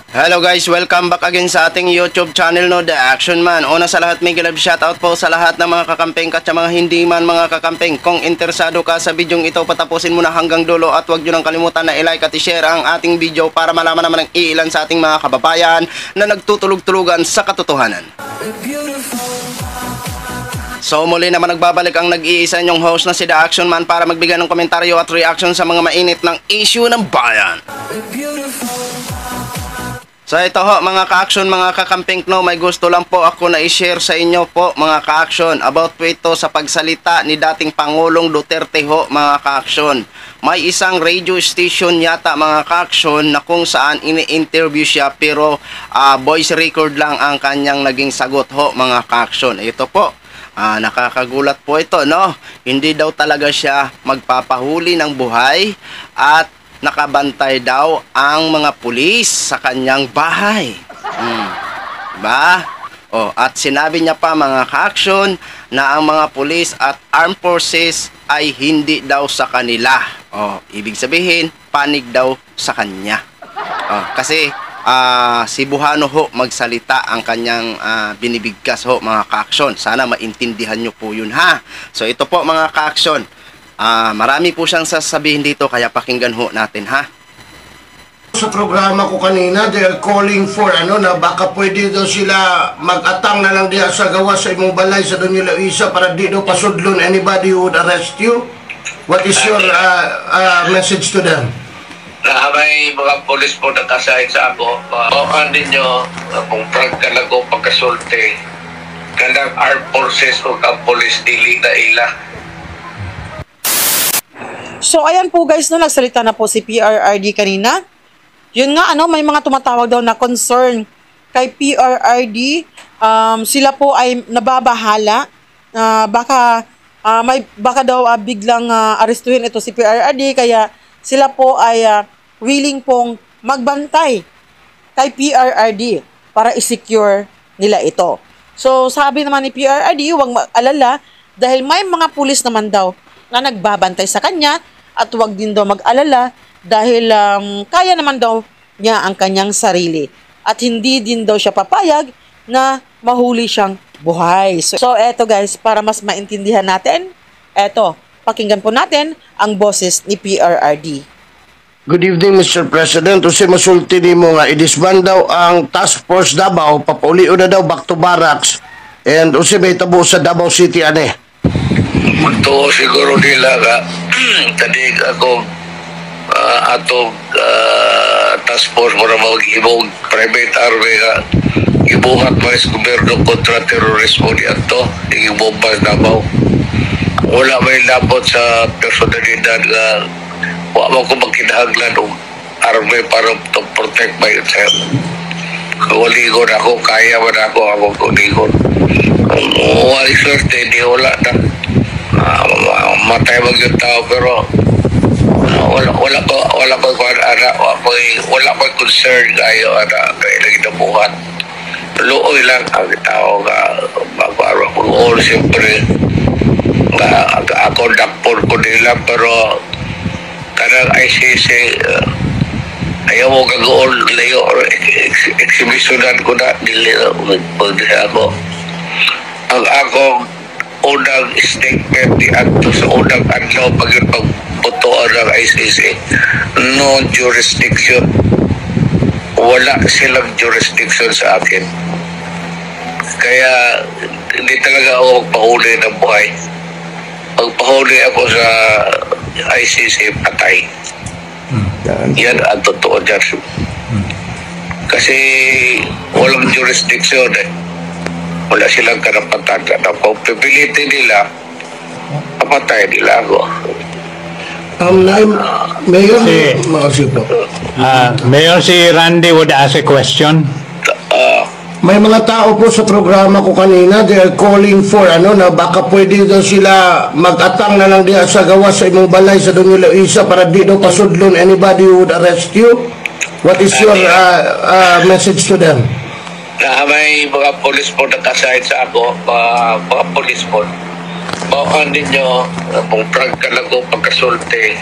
Hello guys, welcome back again sa ating YouTube channel no, The Action Man. Una sa lahat, may love shoutout po sa lahat ng mga kakamping at sa mga hindi man mga kakamping. Kung interesado ka sa bidyong ito, patapusin mo na hanggang dulo at huwag nyo nang kalimutan na i-like at i-share ang ating video para malaman naman ng ilan sa ating mga kababayan na nagtutulog-tulugan sa katotohanan. So muli naman nagbabalik ang nag-iisa nyong host na si The Action Man para magbigay ng komentaryo at reaction sa mga mainit ng issue ng bayan. So ito ho mga ka-action, mga kakamping no, may gusto lang po ako na i-share sa inyo po mga ka-action about po ito sa pagsalita ni dating Pangulong Duterte ho mga ka-action. May isang radio station yata mga ka-action na kung saan ini-interview siya pero voice record lang ang kanyang naging sagot ho mga ka-action. Ito po. Nakakagulat po ito no. Hindi daw talaga siya magpapahuli ng buhay at nakabantay daw ang mga pulis sa kanyang bahay. Diba? At sinabi niya pa mga ka-action na ang mga pulis at armed forces ay hindi daw sa kanila. Ibig sabihin, panig daw sa kanya. Kasi si Buhano ho magsalita ang kanyang binibigkas ho mga ka-action. Sana maintindihan nyo po yun ha. So ito po mga ka-action. Marami po siyang sasabihin dito kaya pakinggan ho natin ha. Sa programa ko kanina, they are calling for na baka pwede daw sila mag-atang na lang diha sa gawa sa imong balay sa Doña Luisa para di daw pasudlon anybody who would arrest you. What is your message to them? May mga polis po nakasahid sa ako. Bawaan ninyo kung prangka lang ko pagkasulti kanang armed forces o ang polis dili na ila. So ayan po guys, no, nagsalita na po si PRRD kanina. Yun nga may mga tumatawag daw na concern kay PRRD. Sila po ay nababahala. Baka daw biglang arestuhin ito si PRRD kaya sila po ay willing pong magbantay kay PRRD para i-secure nila ito. So sabi naman ni PRRD, huwag mag-alala dahil may mga pulis naman daw na nagbabantay sa kanya at huwag din daw mag-alala dahil kaya naman daw niya ang kanyang sarili at hindi din daw siya papayag na mahuli siyang buhay. So eto guys, para mas maintindihan natin, eto, pakinggan po natin ang boses ni PRRD. Good evening, Mr. President. Usi masulti nimo nga i-disband daw ang Task Force Davao, papaulio na daw back to barracks, and usi may tabo sa Davao City ane. Magtuo siguro nila ka tadi ako atong task force para mag-ibog private army ka ibuhat mo sa gobyerno kontra terorismo di ato i-bombas Davao. Wala may labot sa personalidad nga wala ko magkinahanglan og army para to protect myself. Kawaligon ako, kaya man ako kuligon. Wala swerte, di wala na matay mag yung tao pero wala ko concern kayo kailang inabuhan. Looy lang ang tao nga mag-all siyempre ako dakpon ko nila pero kanang ICC ayaw mo gag-all layo exhibitionan ko na dili ako ang akong unang statement di ato sa unang adlaw pagputuan ng ICC no jurisdiction, wala silang jurisdiction sa akin kaya hindi talaga ako magpahuli ng buhay. Pagpahuli ako sa ICC patay. Yan ang totoo dyan kasi walang jurisdiction wala silang karapatan na kung pipilitin nila papatay nila ako. Mayor si Randy would ask a question. May mga tao po sa programa ko kanina, they are calling for na baka pwede daw sila mag-atang na lang diha sa gawa sa imong balay sa Doña Luisa para di daw pasudlon anybody who would arrest you. What is your message to them? May mga polis po nakasahid sa ako, mga polis po. Bawaan ninyo kung prangka lang ko pagkasulti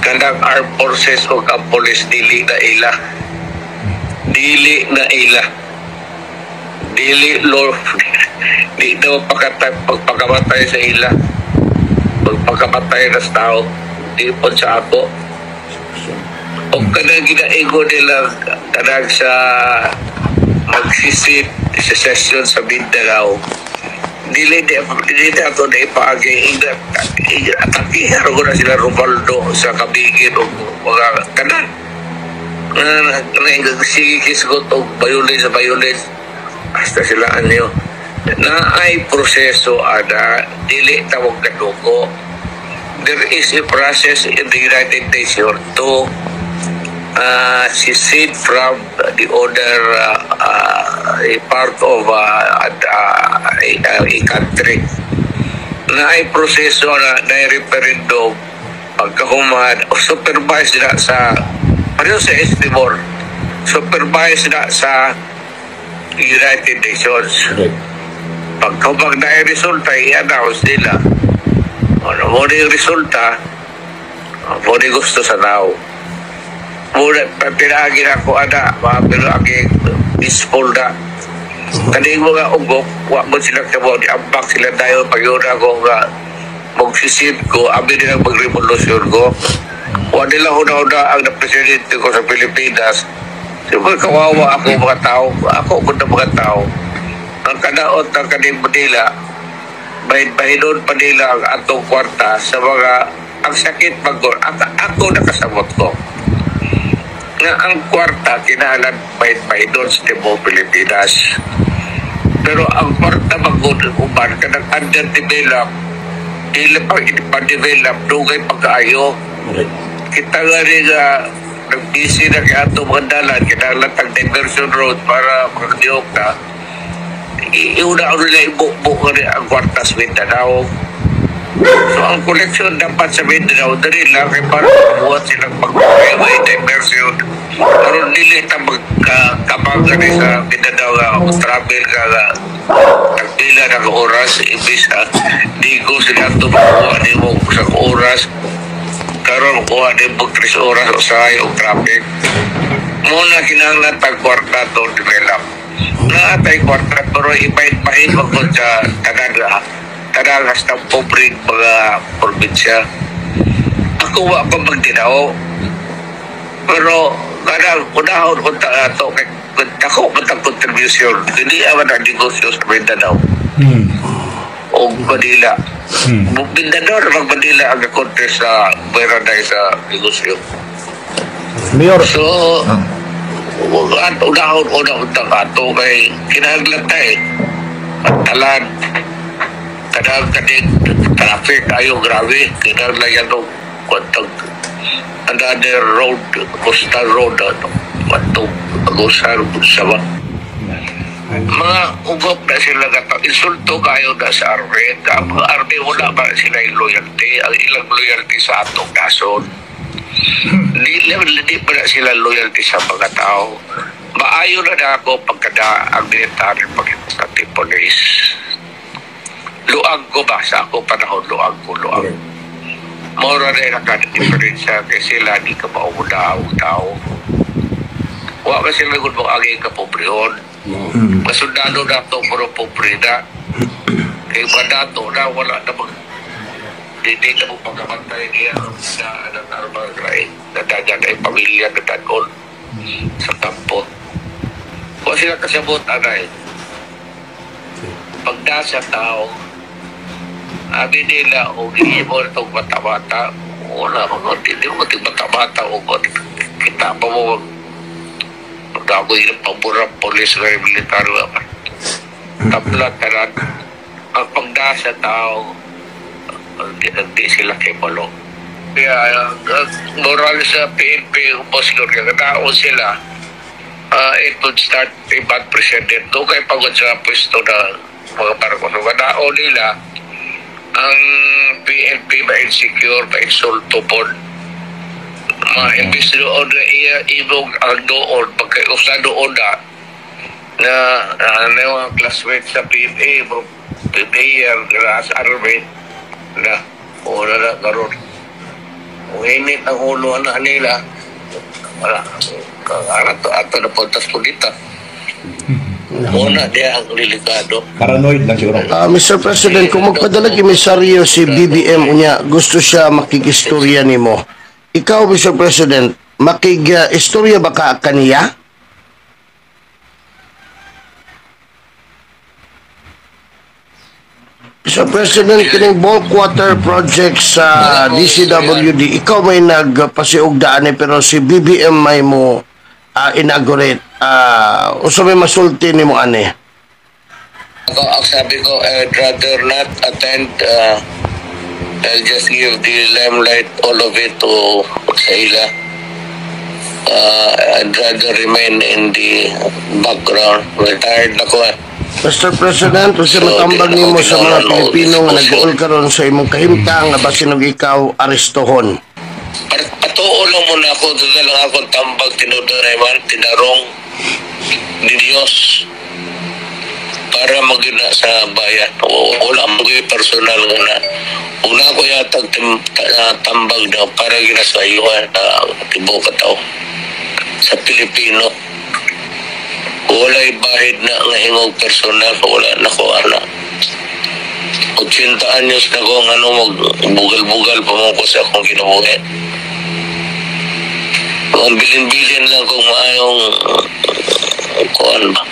kanang armed forces o ang polis dili na ila. dili na ila. Dili Lord. Di daw pagpakamatay sa ila. Pagpakamatay na sa tao. Di po sa ako. O kanang ginaigo nila kanang sa magsisit sa session sa Mindanao. Dili ato na ipaagi. Atakihan ko na sila Romaldo sa kabigin o mga kanan. Sige ko ito, violence. Hasta sila anyo. Na ay proseso ada, dili tawag kadugo. There is a process in the United Nations to secede from the other a part of a country. Na ay proseso na referendum pagkahuman o supervise na sa ano sa Estimor, supervise na sa United Nations. Pagkabag na yung resulta, i-announce nila. Ano mo na yung resulta, mo na gusto sa tao. Muna, pinagin ako, pero aking peaceful na. Kaning mga ugok, wak mo sila kamo, ambak sila tayo, pag yun ako nga, magsisid ko, amin nilang mag-revolusyon ko. Wak nila una-una ang na-presidente ko sa Pilipinas. Siyempre kawawa ako mga tao, ako kung mga tao. Ang kanaot ng kaning Manila, bahinon pa nila ang atong kwarta sa mga, ang sakit mag-gol. Ako nakasabot ko. Nga ang kwarta, kinahalan bahinon sa Timog Pilipinas. Pero ang kwarta mag-gol, uman ka ng underdevelop, pa-develop, dugay pagkaayo. Kita nga rin nag-busy na kaya ito mga dalan, kinalatag diversion road para makakadiyok na. Iuna-una nila ibukbuk rin ang kwartas Mindanao. So ang koleksyon dapat sa Mindanao, dali lang kaya para makabuhat silang mag-highway diversion. Pero nili na magkabang rin sa Mindanao, travel ka nagpila ng oras, ibis di ko sila ito makuha ni mo sa oras. Karon kuha din po 3 oras o sa yung traffic. Muna kinahanglan tag-kwarta to develop. Naatay kwarta pero ipahit-pahit mo sa tanagas ng pobreng mga probinsya. Ako wa pa magdinaw. Pero kanang unahon kung ito, ako matang contribution. Hindi aman ang negosyo sa Mindanao. O Manila. Mindanao na mag-Manila ang contest sa Beranay sa negosyo. Mayor, So, at unahon tang ato kay kinahanglan tayo. At talan, kadang-kadang traffic ayo grabe. Kinahanglan yan o another road, coastal road, matong agusar sa mga ugop na sila insulto kayo na sa army. Ang mga army wala ba sila yung loyalty? Ang ilang loyalty sa atong nason. Hindi pa na sila loyalty sa mga tao. Maayo na ako pagkada ang military pag-instante police. Luag ko ba? Sa ako panahon, luag ko. Mora na naka-diferensya kay sila di ka mauuna ang tao. Huwag ka sila kung mag-agay ka pobrehon. Masundalo na ito puro pobre na. Kaya mga dato na wala na hindi na mo pagkamantay niya na normal right. Nadagan ay pamilya na tanol sa tampo. Kung sila kasabot anay, pagdasa tao, abi nila o hindi mo itong mata-mata, wala mo, hindi mo itong mata-mata o kita pa mo gagoy ng paborang polis na militar naman. Taplat ka rin, ang pagdasa tao, hindi sila kebalo. Kaya, moral sa PNP, boss ko, kataon sila, it would start a bad precedent. Doon kayo pagod sa pwesto na mga barko. Kataon nila, ang PNP ma-insecure, ma-insulto po. Imbis doon na ibog ang doon, pagkausa doon na mga classmates sa PNA, PNA, sa army, na una na karon. Kung init ang ulo nila, wala. Ato na puntas po dito. Muna dia ang delikado. Paranoid lang siguro. Mr. President, kung magpadalag emisaryo si BBM unya, gusto siya makikistorya nimo. Ikaw, Mr. President, makig-istorya ba ka kaniya? Mr. President, kining bulk water project sa DCWD, ikaw may nagpasiugdaan pero si BBM may mo inaugurate. Usa may masulti ni mo ani. Ang sabi ko, I'd rather not attend. I'll just give the limelight, all of it to Saila. I'd rather remain in the background. Retired na ko. Mr. President, usa matambag nimo sa mga Pilipino nga nag-uol karon sa imong kahimtang nga basin og ikaw arestohon. Patuo lang muna ako, doon lang akong tambag, tinudureman, tinarong ni Diyos para magina sa bayan. Wala mo yung personal na. Una ko yatag tambag na para ginasayuan na tibuka tao sa Pilipino. Wala'y bahid na nga hingog personal, wala na ko ana. 80 anyos na ko bugal-bugal pa mo ko sa akong kinabuhi. Ang bilin-bilin lang kung maayong kuan ba.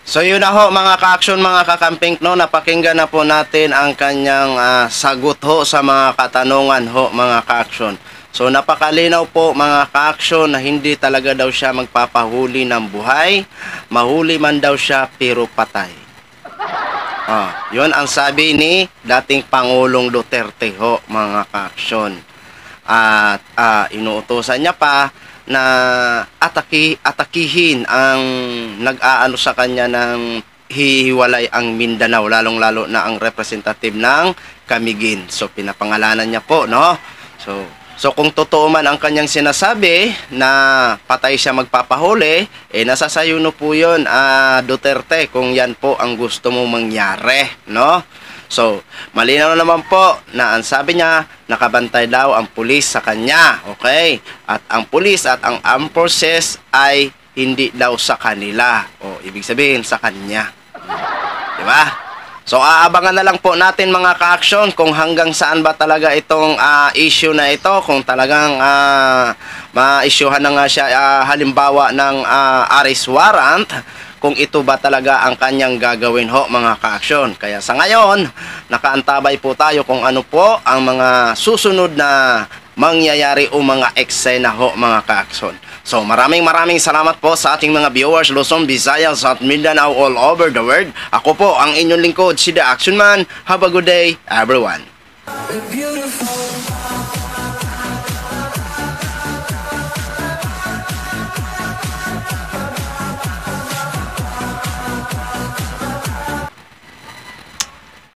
So yun na ho mga ka-action, mga kakamping, no, napakinggan na po natin ang kanyang sagot ho sa mga katanungan ho mga ka-action. So napakalinaw po mga ka-action na hindi talaga daw siya magpapahuli ng buhay, mahuli man daw siya pero patay. Yun ang sabi ni dating Pangulong Duterte ho mga ka-action. At inuutosan niya pa na atakihin ang nag-aano sa kanya ng hihiwalay ang Mindanao, lalong-lalo na ang representative ng Camiguin. So pinapangalanan niya po, no? So kung totoo man ang kanyang sinasabi na patay siya magpapahuli, nasa sayo no po yun, Duterte, kung yan po ang gusto mo mangyari, no? So, malinaw naman po na ang sabi niya, nakabantay daw ang pulis sa kanya, okay? At ang pulis at ang armed forces ay hindi daw sa kanila, o ibig sabihin sa kanya. Diba? So aabangan na lang po natin mga ka-action kung hanggang saan ba talaga itong issue na ito, kung talagang ma-issuehan na nga siya halimbawa ng arrest warrant, kung ito ba talaga ang kanyang gagawin ho mga ka-action. Kaya sa ngayon, nakaantabay po tayo kung ano po ang mga susunod na mangyayari o mga eksena ho mga ka-action. So maraming salamat po sa ating mga viewers Luzon, Visayas at Mindanao all over the world. Ako po ang inyong lingkod, si The Action Man. Have a good day everyone. Beautiful.